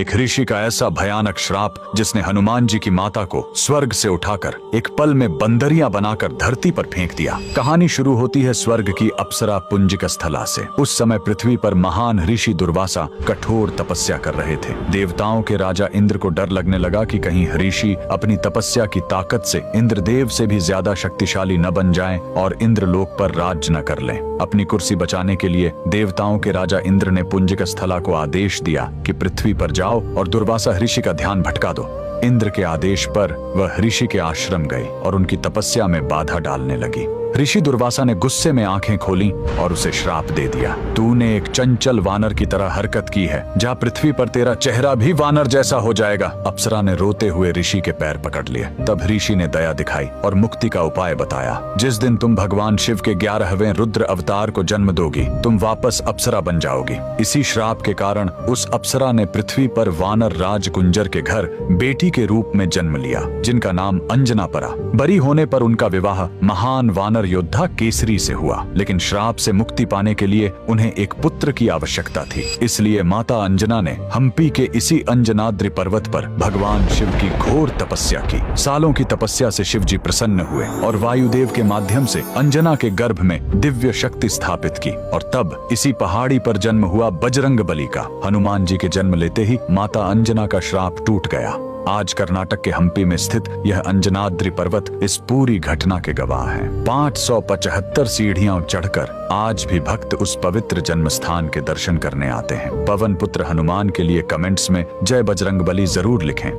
एक ऋषि का ऐसा भयानक श्राप जिसने हनुमान जी की माता को स्वर्ग से उठाकर एक पल में बंदरियां बनाकर धरती पर फेंक दिया। कहानी शुरू होती है स्वर्ग की अप्सरा पुंजिक स्थला से। उस समय पृथ्वी पर महान ऋषि दुर्वासा कठोर तपस्या कर रहे थे। देवताओं के राजा इंद्र को डर लगने लगा कि कहीं ऋषि अपनी तपस्या की ताकत से इंद्रदेव से भी ज्यादा शक्तिशाली न बन जाएं और इंद्रलोक पर राज न कर लें। अपनी कुर्सी बचाने के लिए देवताओं के राजा इंद्र ने पुंजिक स्थला को आदेश दिया कि पृथ्वी पर जाओ और दुर्वासा ऋषि का ध्यान भटका दो। इंद्र के आदेश पर वह ऋषि के आश्रम गई और उनकी तपस्या में बाधा डालने लगी। ऋषि दुर्वासा ने गुस्से में आंखें खोली और उसे श्राप दे दिया। तूने एक चंचल वानर की तरह हरकत की है, जा पृथ्वी पर तेरा चेहरा भी वानर जैसा हो जाएगा। अप्सरा ने रोते हुए ऋषि के पैर पकड़ लिए। तब ऋषि ने दया दिखाई और मुक्ति का उपाय बताया। जिस दिन तुम भगवान शिव के 11वें रुद्र अवतार को जन्म दोगी, तुम वापस अप्सरा बन जाओगी। इसी श्राप के कारण उस अप्सरा ने पृथ्वी पर वानर राज कुंजर के घर बेटी के रूप में जन्म लिया, जिनका नाम अंजना पड़ा। बरी होने पर उनका विवाह महान वानर योद्धा केसरी से हुआ, लेकिन श्राप से मुक्ति पाने के लिए उन्हें एक पुत्र की आवश्यकता थी। इसलिए माता अंजना ने हम्पी के इसी अंजनाद्रि पर्वत पर भगवान शिव की घोर तपस्या की। सालों की तपस्या से शिव जी प्रसन्न हुए और वायुदेव के माध्यम से अंजना के गर्भ में दिव्य शक्ति स्थापित की। और तब इसी पहाड़ी पर जन्म हुआ बजरंग बली का। हनुमान जी के जन्म लेते ही माता अंजना का श्राप टूट गया। आज कर्नाटक के हम्पी में स्थित यह अंजनाद्रि पर्वत इस पूरी घटना के गवाह है। 575 सीढ़ियां चढ़कर आज भी भक्त उस पवित्र जन्म स्थान के दर्शन करने आते हैं। पवन पुत्र हनुमान के लिए कमेंट्स में जय बजरंग बली जरूर लिखें।